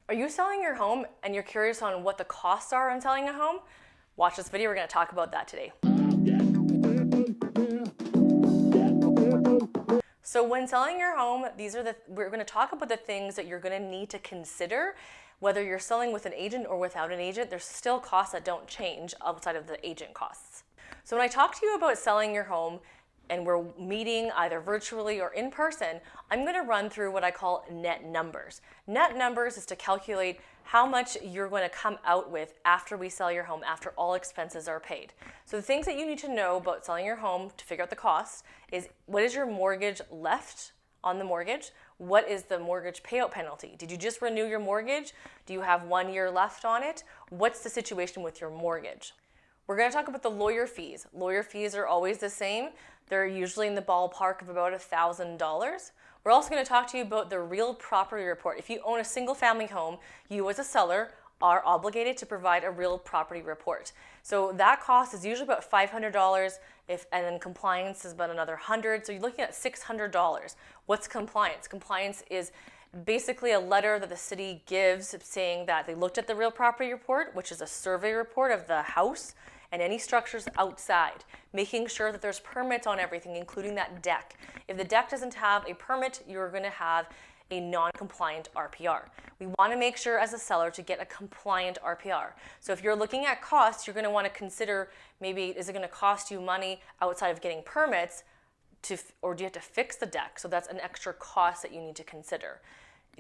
Are you selling your home and you're curious on what the costs are on selling a home? Watch this video, we're going to talk about that today. So when selling your home, we're going to talk about the things that you're going to need to consider. Whether you're selling with an agent or without an agent, there's still costs that don't change outside of the agent costs. So when I talk to you about selling your home and we're meeting either virtually or in person, I'm going to run through what I call net numbers. Net numbers is to calculate how much you're going to come out with after we sell your home, after all expenses are paid. So the things that you need to know about selling your home to figure out the cost is, what is your mortgage left on the mortgage? What is the mortgage payout penalty? Did you just renew your mortgage? Do you have 1 year left on it? What's the situation with your mortgage? We're going to talk about the lawyer fees. Lawyer fees are always the same. They're usually in the ballpark of about $1,000. We're also going to talk to you about the real property report. If you own a single family home, you as a seller are obligated to provide a real property report. So that cost is usually about $500, and then compliance is about another $100. So you're looking at $600. What's compliance? Compliance is basically a letter that the city gives saying that they looked at the real property report, which is a survey report of the house and any structures outside, making sure that there's permits on everything, including that deck. If the deck doesn't have a permit, you're going to have a non-compliant RPR. We want to make sure as a seller to get a compliant RPR. So if you're looking at costs, you're going to want to consider, maybe is it going to cost you money outside of getting permits, or do you have to fix the deck? So that's an extra cost that you need to consider.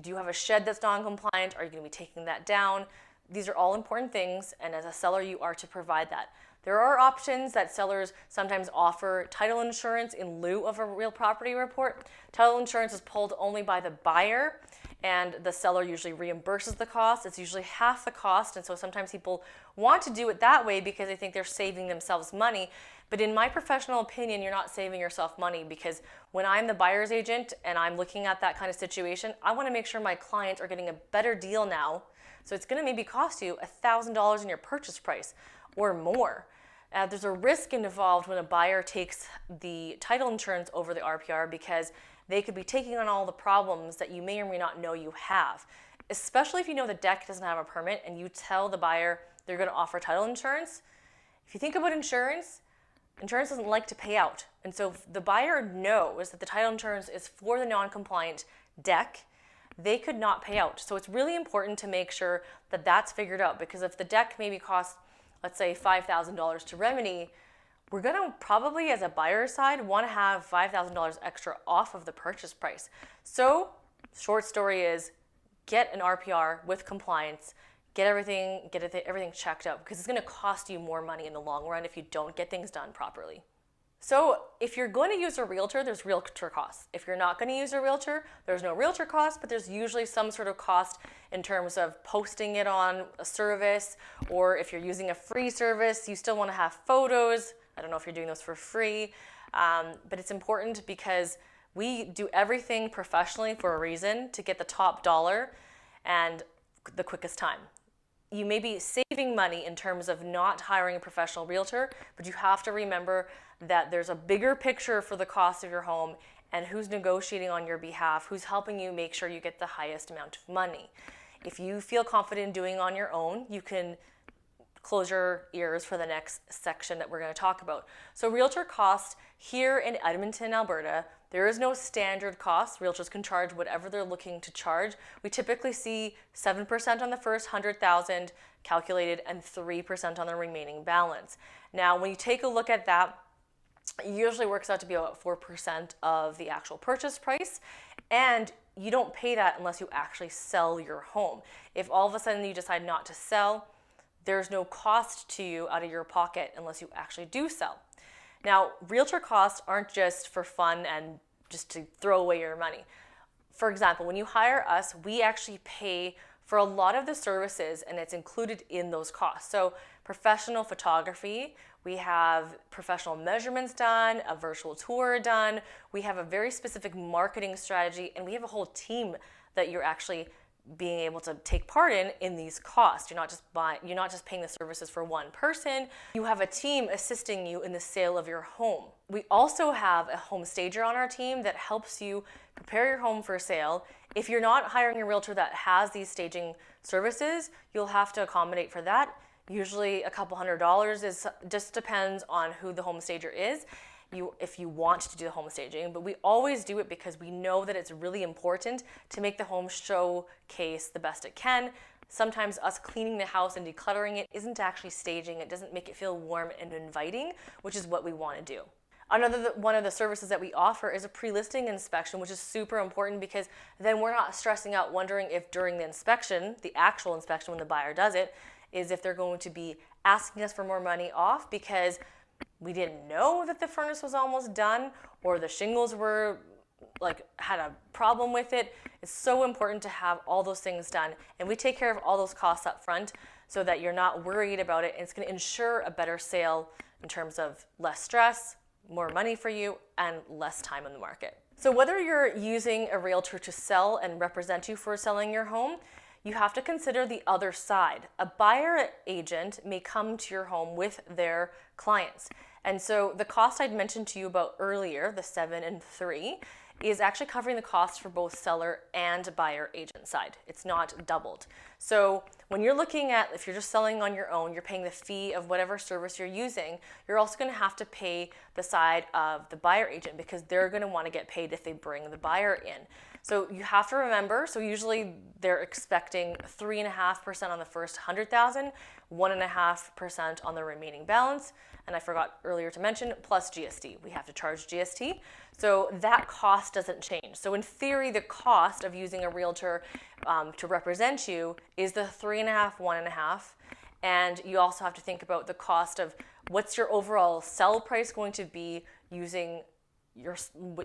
Do you have a shed that's non-compliant? Are you going to be taking that down? These are all important things, and as a seller, you are to provide that. There are options that sellers sometimes offer: title insurance in lieu of a real property report. Title insurance is pulled only by the buyer, and the seller usually reimburses the cost. It's usually half the cost, and so sometimes people want to do it that way because they think they're saving themselves money. But in my professional opinion, you're not saving yourself money, because when I'm the buyer's agent and I'm looking at that kind of situation, I want to make sure my clients are getting a better deal now. So it's going to maybe cost you $1,000 in your purchase price or more. There's a risk involved when a buyer takes the title insurance over the RPR, because they could be taking on all the problems that you may or may not know you have. Especially if you know the deck doesn't have a permit and you tell the buyer they're going to offer title insurance. If you think about insurance, insurance doesn't like to pay out. And so if the buyer knows that the title insurance is for the non-compliant deck, they could not pay out. So it's really important to make sure that that's figured out, because if the deck maybe costs, let's say, $5,000 to remedy, we're going to probably, as a buyer's side, want to have $5,000 extra off of the purchase price. So short story is, get an RPR with compliance, get everything checked out, because it's going to cost you more money in the long run if you don't get things done properly. So if you're going to use a realtor, there's realtor costs. If you're not going to use a realtor, there's no realtor cost, but there's usually some sort of cost in terms of posting it on a service, or if you're using a free service, you still want to have photos. I don't know if you're doing those for free, but it's important because we do everything professionally for a reason, to get the top dollar and the quickest time. You may be saving money in terms of not hiring a professional realtor, but you have to remember that there's a bigger picture for the cost of your home and who's negotiating on your behalf, who's helping you make sure you get the highest amount of money. If you feel confident doing it on your own, you can close your ears for the next section that we're going to talk about. So realtor cost here in Edmonton, Alberta, there is no standard cost. Realtors can charge whatever they're looking to charge. We typically see 7% on the first 100,000 calculated and 3% on the remaining balance. Now, when you take a look at that, it usually works out to be about 4% of the actual purchase price, and you don't pay that unless you actually sell your home. If all of a sudden you decide not to sell, there's no cost to you out of your pocket unless you actually do sell. Now, realtor costs aren't just for fun and just to throw away your money. For example, when you hire us, we actually pay for a lot of the services, and it's included in those costs. So professional photography, we have professional measurements done, a virtual tour done, we have a very specific marketing strategy, and we have a whole team that you're actually being able to take part in these costs. You're not just paying the services for one person. You have a team assisting you in the sale of your home. We also have a home stager on our team that helps you prepare your home for sale If you're not hiring a realtor that has these staging services, you'll have to accommodate for that. Usually a couple $100 is just depends on who the home stager is. If you want to do the home staging, but we always do it because we know that it's really important to make the home showcase the best it can. Sometimes us cleaning the house and decluttering it isn't actually staging. It doesn't make it feel warm and inviting, which is what we want to do. Another one of the services that we offer is a pre-listing inspection, which is super important because then we're not stressing out wondering if during the inspection, the actual inspection when the buyer does it, is if they're going to be asking us for more money off because we didn't know that the furnace was almost done or the shingles were had a problem with it. It's so important to have all those things done, and we take care of all those costs up front so that you're not worried about it, and it's going to ensure a better sale in terms of less stress, more money for you, and less time in the market. So whether you're using a realtor to sell and represent you for selling your home, you have to consider the other side. A buyer agent may come to your home with their clients. And so the cost I'd mentioned to you about earlier, the 7 and 3, is actually covering the cost for both seller and buyer agent side. It's not doubled. So when you're looking at, if you're just selling on your own, you're paying the fee of whatever service you're using, you're also going to have to pay the side of the buyer agent because they're going to want to get paid if they bring the buyer in. So you have to remember, so usually they're expecting 3.5% on the first 100,000, 1.5% on the remaining balance, and I forgot earlier to mention, plus GST. We have to charge GST. So that cost doesn't change. So in theory, the cost of using a realtor to represent you is the 3.5, 1.5. And you also have to think about the cost of what's your overall sell price going to be using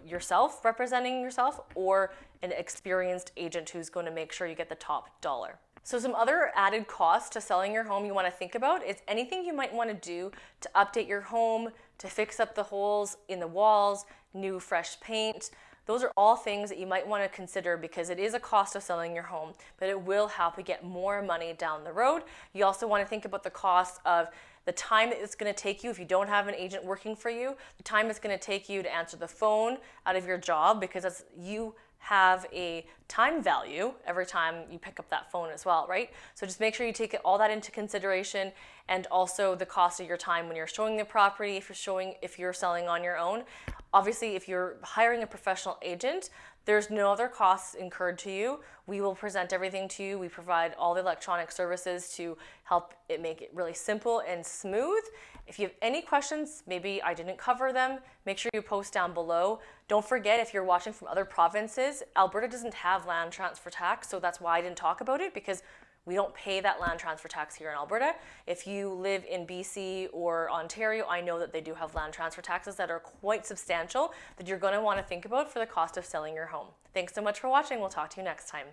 yourself representing yourself or an experienced agent who's going to make sure you get the top dollar. So some other added costs to selling your home you want to think about is anything you might want to do to update your home, to fix up the holes in the walls, new fresh paint. Those are all things that you might want to consider because it is a cost of selling your home, but it will help you get more money down the road. You also want to think about the cost of the time that it's going to take you if you don't have an agent working for you, the time it's going to take you to answer the phone out of your job because you have a time value every time you pick up that phone as well, right? So just make sure you take all that into consideration and also the cost of your time when you're showing the property, if you're selling on your own. Obviously, if you're hiring a professional agent, there's no other costs incurred to you. We will present everything to you. We provide all the electronic services to help it make it really simple and smooth. If you have any questions, maybe I didn't cover them, make sure you post down below. Don't forget, if you're watching from other provinces, Alberta doesn't have land transfer tax, so that's why I didn't talk about it because we don't pay that land transfer tax here in Alberta. If you live in BC or Ontario, I know that they do have land transfer taxes that are quite substantial that you're going to want to think about for the cost of selling your home. Thanks so much for watching. We'll talk to you next time.